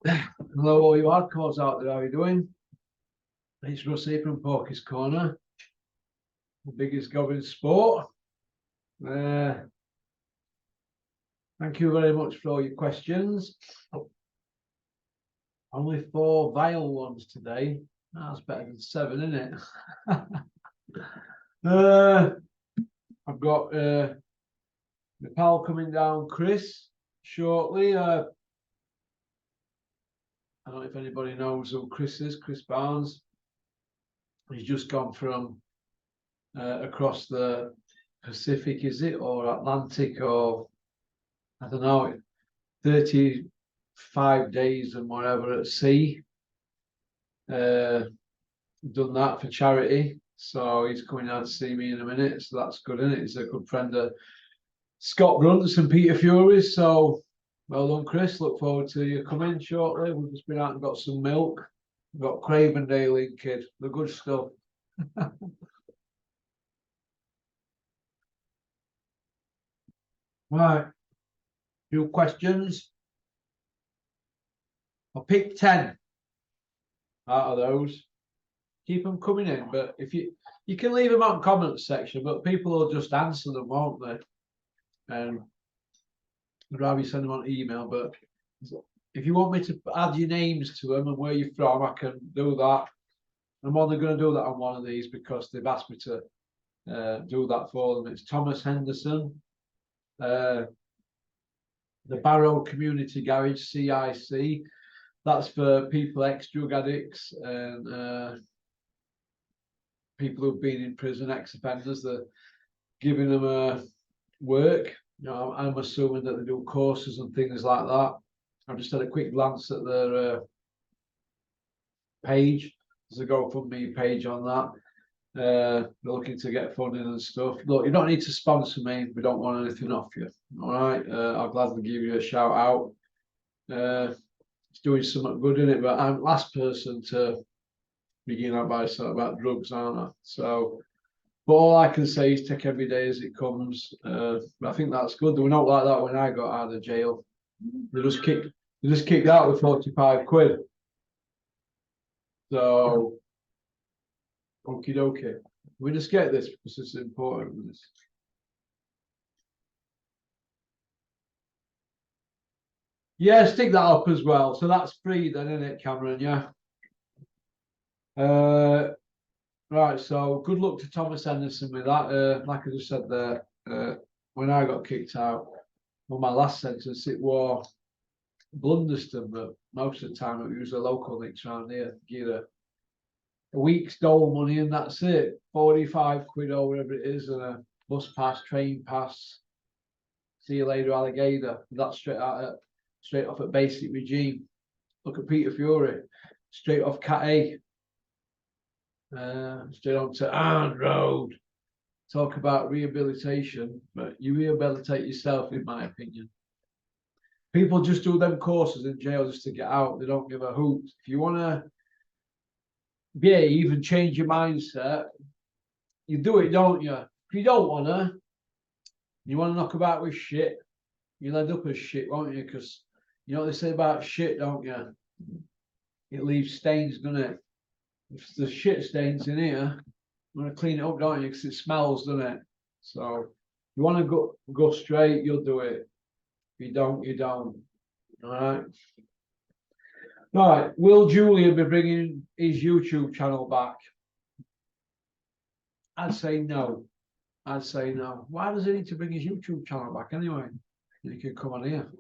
Hello, all you hardcores out there. How are you doing? It's Russ here from Porky's Corner, the biggest gob in sport. Thank you very much for all your questions. Only 4 vile ones today. That's better than 7, isn't it? I've got my pal coming down, Chris, shortly. I don't know if anybody knows who Chris is, Chris Barnes. He's just gone from across the Pacific, is it, or Atlantic, or I don't know, 35 days and whatever at sea. Done that for charity. So he's coming down to see me in a minute. So that's good, isn't it? He's a good friend of Scott Brunt's and Peter Fury's. So well done, Chris. Look forward to you coming shortly. We've just been out and got some milk. We've got Cravendale in, kid. The good stuff. Right. Few questions. I'll pick 10 out of those. Keep them coming in, but if you can leave them on comments section, but people will just answer them, won't they? And I'd rather you send them on email. But if you want me to add your names to them and where you're from, I can do that. I'm only going to do that on one of these because they've asked me to do that for them. It's Thomas Henderson, the Barrow Community Garage, CIC. That's for people, ex-drug addicts and people who've been in prison, ex-offenders. They're giving them work. You know, I'm assuming that they do courses and things like that. I've just had a quick glance at their page. There's a GoFundMe page on that. They're looking to get funding and stuff. Look, you don't need to sponsor me. We don't want anything off you. All right. I'll gladly give you a shout out. It's doing something good in it, but I'm the last person to begin out by talking about drugs, aren't I? So, but all I can say is take every day as it comes. But I think that's good. They were not like that when I got out of jail. They just kicked out with 45 quid. So, okie dokie. We just get this because it's important. Yeah, stick that up as well. So that's free then, isn't it, Cameron? Yeah. Right, so good luck to Thomas Henderson with that. Like I just said there, when I got kicked out, on my last sentence, it was Blunderston, but most of the time it was a local links around here. Get a week's dole money and that's it. 45 quid or whatever it is, and a bus pass, train pass. See you later, alligator. That's straight off at Basic Regime. Look at Peter Fury, straight off Cat A. Straight on to Arn Road. Talk about rehabilitation, but you rehabilitate yourself, in my opinion. People just do them courses in jail just to get out. They don't give a hoot. If you want to behave and change your mindset, you do it, don't you? If you don't want to, you want to knock about with shit, you'll end up as shit, won't you? Because you know what they say about shit, don't you? It leaves stains, doesn't it? If the shit stains in here, you want to clean it up, don't you? Because it smells, doesn't it? So you want to go straight, you'll do it. If you don't, you don't. All right. All right. Will Julian be bringing his YouTube channel back? I'd say no. I'd say no. Why does he need to bring his YouTube channel back anyway? He can come on here.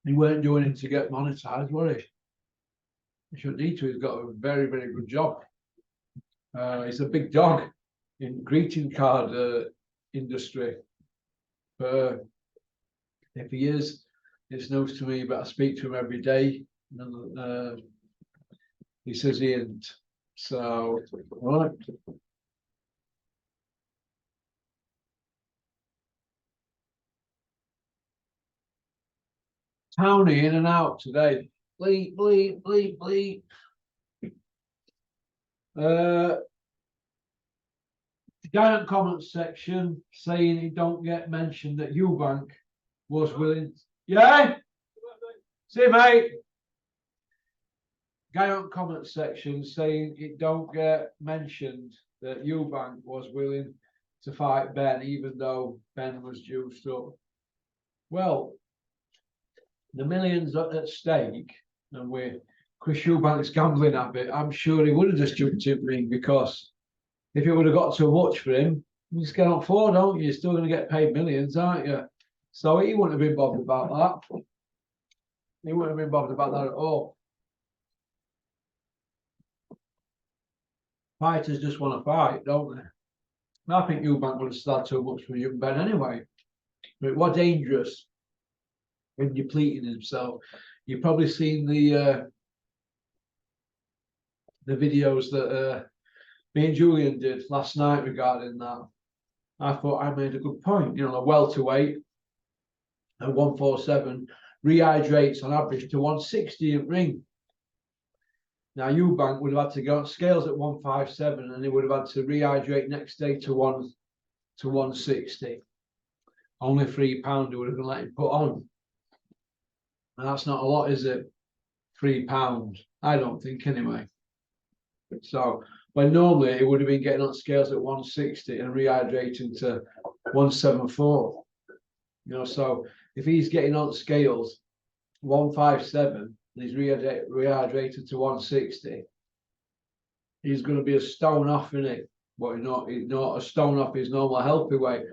He weren't doing it to get monetized, were he? He shouldn't need to. He's got a very, very good job. He's a big dog in greeting card industry. If he is, it's news to me, but I speak to him every day. He says he isn't. So, all right. Townie in and out today. Bleep, bleep, bleep, bleep. Giant comment section saying he don't get mentioned at Eubank was willing. Yeah? See, mate. Guy on comment section saying it don't get mentioned that Eubank was willing to fight Ben, even though Ben was juiced up. Well, the millions at stake, and with Chris Eubank's gambling habit, I'm sure he would have just jumped in ring, because if it would have got too much for him, you just get on 4, don't you? You're still going to get paid millions, aren't you? So he wouldn't have been bothered about that. He wouldn't have been bothered about that at all. Fighters just want to fight, don't they? And I think Eubank would have started too much for young Ben anyway. But it was dangerous when depleting himself. You've probably seen the videos that me and Julian did last night regarding that. I thought I made a good point. You know, a welterweight at 147 rehydrates on average to 160 in ring. Now, Eubank would have had to go on scales at 157, and he would have had to rehydrate next day to 160. Only £3 he would have been let him put on. And that's not a lot, is it? £3. I don't think, anyway. So, when normally it would have been getting on scales at 160 and rehydrating to 174. You know, so if he's getting on scales 157, and he's rehydrated to 160, he's going to be a stone off, isn't it? But he's not a stone off his normal healthy weight.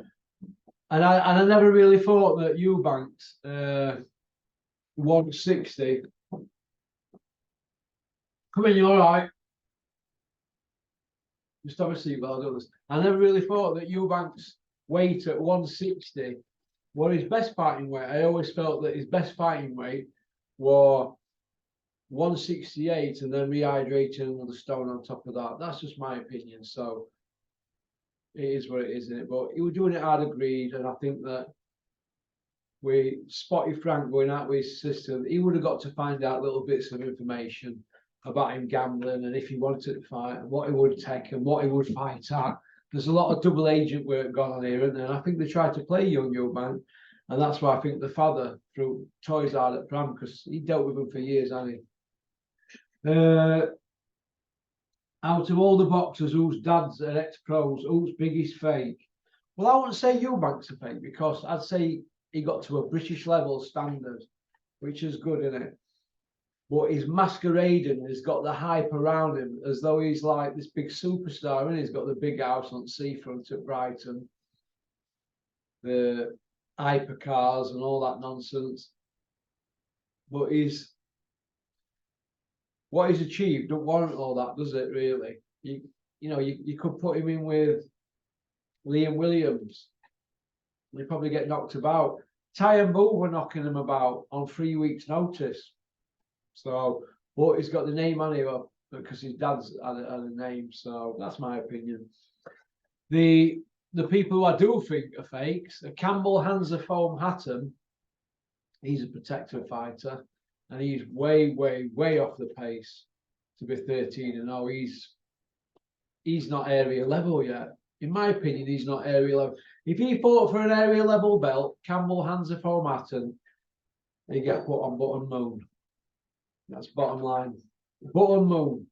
And I never really thought that Eubank's 160. Come in, you all right? Just have a seat while I do this. I never really thought that Eubank's weight at 160 was his best fighting weight. I always felt that his best fighting weight was 168 and then rehydrating another stone on top of that. That's just my opinion. So it is what it is, isn't it? But he was doing it, I'd agreed, and I think that with Spotty Frank going out with his sister, he would have got to find out little bits of information about him gambling, and if he wanted to fight, and what he would take and what he would fight at. There's a lot of double agent work going on here, and I think they tried to play young Eubank, and that's why I think the father threw toys out at Pram, because he dealt with him for years, hasn't he? Out of all the boxers whose dads are ex-pros, who's biggest fake? Well, I wouldn't say Eubank's a fake, because I'd say he got to a British level standard, which is good, isn't it? But he's masquerading, he's got the hype around him as though he's like this big superstar, and he's got the big house on seafront at Brighton, the hypercars and all that nonsense. But what he's achieved don't warrant all that, does it, really? You could put him in with Liam Williams. He'd probably get knocked about. Ty and Boo were knocking him about on 3 weeks' notice. So, but he's got the name on him because his dad's had a name. So that's my opinion. The people who I do think are fakes are Campbell Hansa Foam Hatton. He's a protector fighter, and he's way, way, way off the pace to be 13-0. He's not area level yet. In my opinion, he's not area level. If he fought for an area level belt, Campbell Hansa Foam Hatton, he'd get put on button moon. That's bottom line. Button moon.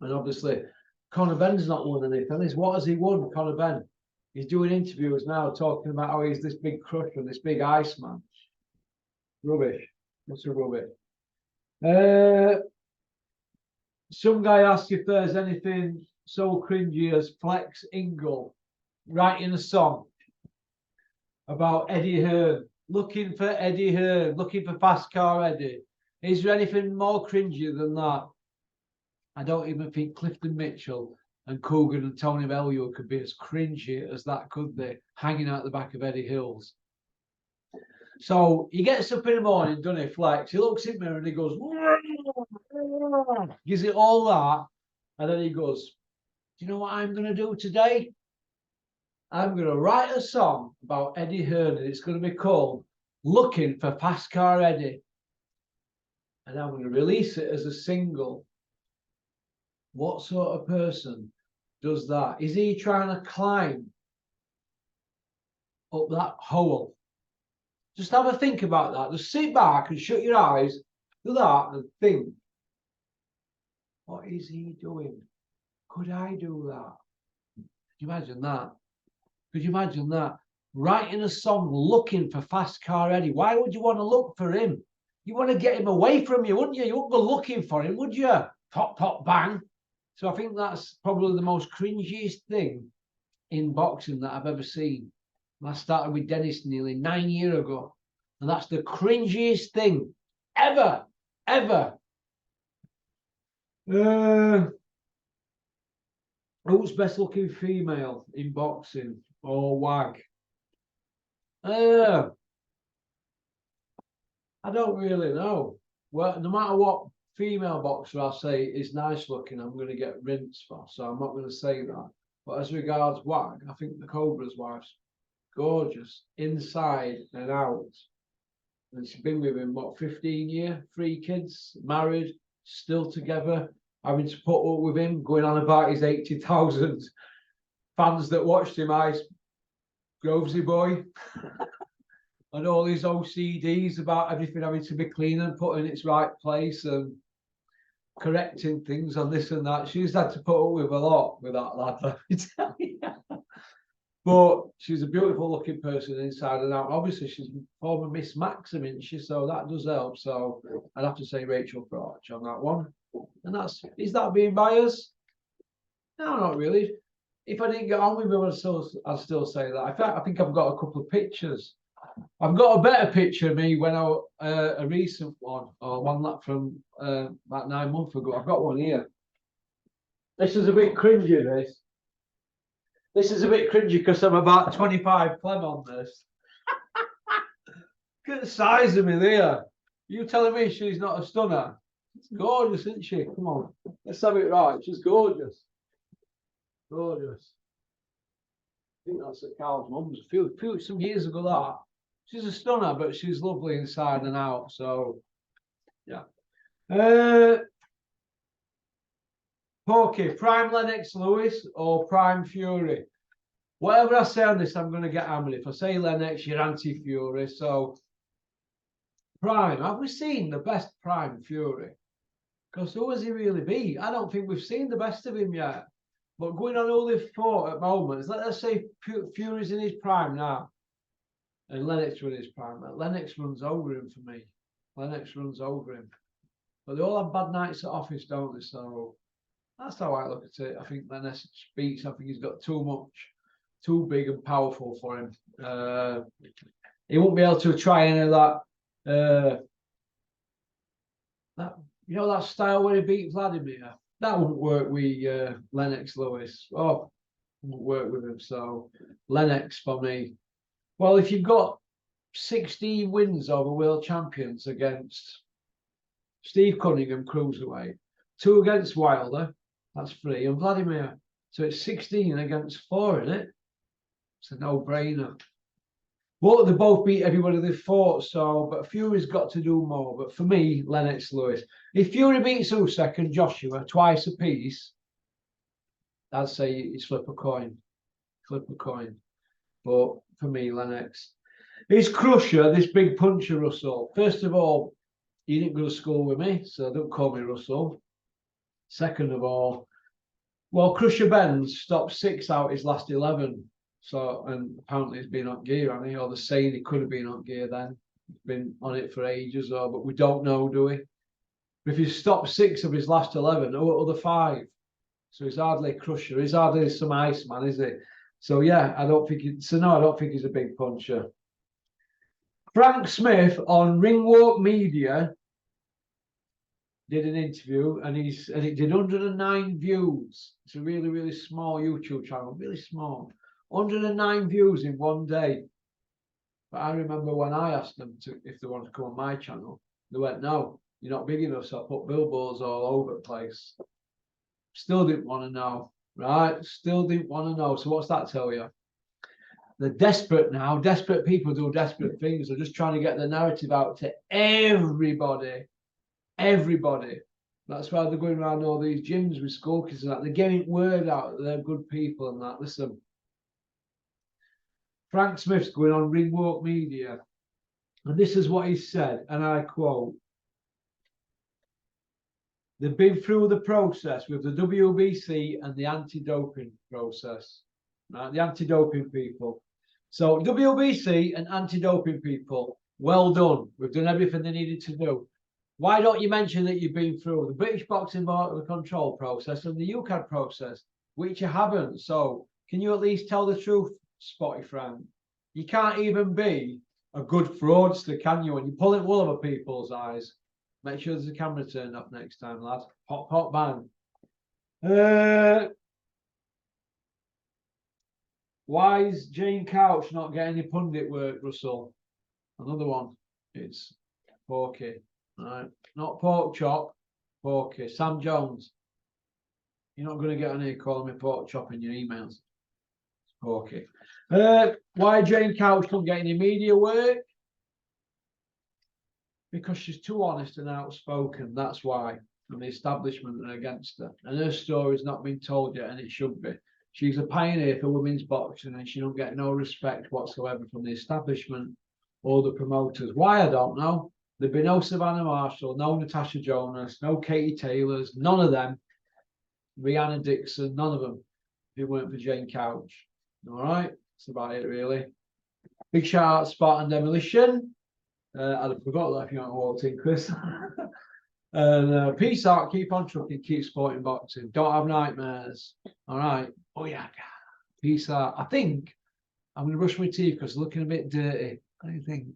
And obviously, Conor Benn's not won anything. What has he won, Conor Benn? He's doing interviews now talking about how he's this big crusher and this big Iceman. Rubbish. What's a rubbish? Some guy asked if there's anything so cringy as Flex Ingle writing a song about Eddie Hearn, looking for Eddie Hearn, looking for Fast Car Eddie. Is there anything more cringy than that? I don't even think Clifton Mitchell and Coogan and Tony Bellew could be as cringy as that, could they? Hanging out the back of Eddie Hills. So he gets up in the morning, doesn't he, Flex? He looks in the mirror and he goes, gives it all that, and then he goes, do you know what I'm going to do today? I'm going to write a song about Eddie Hearn, and it's going to be called Looking for Fast Car Eddie. And I'm going to release it as a single. What sort of person does that? Is he trying to climb up that hole? Just have a think about that. Just sit back and shut your eyes, do that and think, what is he doing? Could I do that? Could you imagine that? Could you imagine that? Writing a song looking for Fast Car Eddie. Why would you want to look for him? You want to get him away from you, wouldn't you? You wouldn't go looking for him, would you? Pop, pop, bang. So I think that's probably the most cringiest thing in boxing that I've ever seen. I started with Dennis nearly 9 years ago. And that's the cringiest thing ever, ever. Who's best looking female in boxing or WAG? I don't really know. Well, no matter what female boxer I say is nice looking, I'm going to get rinsed for. So I'm not going to say that. But as regards WAG, I think the Cobra's wife's gorgeous inside and out. And she's been with him, what, 15 years, 3 kids, married, still together, having to put up with him, going on about his 80,000 fans that watched him, Ice Grovesy boy, and all his OCDs about everything having to be clean and put in its right place and correcting things on this and that. She's had to put up with a lot with that lad, let me tell you. But she's a beautiful looking person inside and out. Obviously, she's former Miss Maxim, isn't she? So that does help. So I'd have to say Rachel Crouch on that one. And is that being biased? No, not really. If I didn't get on with her, I'd still say that. In fact, I think I've got a couple of pictures. I've got a better picture of me when a recent one, or one that from about 9 months ago. I've got one here. This is a bit cringy, this. This is a bit cringy because I'm about 25 clem on this. Look at the size of me there. You telling me she's not a stunner? It's gorgeous, isn't she? Come on, let's have it right. She's gorgeous. Gorgeous. I think that's at Carl's mum's. Some years ago, that. She's a stunner, but she's lovely inside and out. So, yeah. Okay, Prime Lennox Lewis or Prime Fury? Whatever I say on this, I'm going to get hammered. If I say Lennox, you're anti-Fury. So, Prime, have we seen the best Prime Fury? Because who has he really beat? I don't think we've seen the best of him yet. But going on all they've fought at moments, let's say Fury's in his prime now, and Lennox in his prime. Lennox runs over him for me. Lennox runs over him. But they all have bad nights at office, don't they? So that's how I look at it. I think Lennox speaks. I think he's got too much, too big and powerful for him. He won't be able to try any of that. That style where he beat Vladimir. That wouldn't work with Lennox Lewis. Oh, wouldn't work with him. So Lennox for me. Well, if you've got 16 wins over world champions against Steve Cunningham, cruiserweight, 2 against Wilder, that's 3, and Vladimir. So it's 16 against 4, isn't it? It's a no-brainer. Well, they both beat everybody they fought, so, but Fury's got to do more. But for me, Lennox Lewis. If Fury beats Usyk and Joshua twice apiece, I'd say it's flip a coin. Flip a coin. But for me, Lennox. Is Crusher this big puncher, Russell? First of all, he didn't go to school with me, so don't call me Russell. Second of all, well, Crusher Benz stopped 6 out his last 11. So, and apparently he's been on gear, hasn't he? Or they're saying he could have been on gear then. He's been on it for ages, but we don't know, do we? But if he stopped 6 of his last 11, other 5. So he's hardly a crusher. He's hardly some Iceman, is he? So yeah, I don't think he's a big puncher. Frank Smith on Ringwalk Media did an interview and it did 109 views. It's a really, really small YouTube channel, really small. 109 views in one day. But I remember when I asked them if they wanted to come on my channel, they went, no, you're not big enough, so I put billboards all over the place. Still didn't want to know, right? Still didn't want to know. So what's that tell you? They're desperate now. Desperate people do desperate things. They're just trying to get the narrative out to everybody. Everybody. That's why they're going around all these gyms with school kids and that. They're getting word out that they're good people and that. Listen. Frank Smith's going on Ringwalk Media. And this is what he said, and I quote, they've been through the process with the WBC and the anti-doping process, right? The anti-doping people. So WBC and anti-doping people, well done. We've done everything they needed to do. Why don't you mention that you've been through the British Boxing Board control process and the UCAD process, which you haven't? So can you at least tell the truth, Spotty Frank? You can't even be a good fraudster, can you? When you're pulling wool over people's eyes. Make sure there's a camera turned up next time, lad. Hot, hot bang. Why is Jane Couch not getting any pundit work, Russell? Another one. It's Porky. Right. Not pork chop. Porky. Sam Jones. You're not going to get on here calling me pork chop in your emails. It's Porky. Why Jane Couch don't get any media work? Because she's too honest and outspoken. That's why. And the establishment are against her. And her story's not been told yet, and it should be. She's a pioneer for women's boxing, and she don't get no respect whatsoever from the establishment or the promoters. Why, I don't know. There'd be no Savannah Marshall, no Natasha Jonas, no Katie Taylors, none of them. Rihanna Dixon, none of them. If it weren't for Jane Couch. All right, that's about it, really. Big shout out, Spartan Demolition. I'd have forgot that if you haven't walked in, Chris. And peace out, keep on trucking, keep supporting boxing. Don't have nightmares. All right. Oh, yeah. Peace out. I think I'm going to brush my teeth because they're looking a bit dirty. What do you think?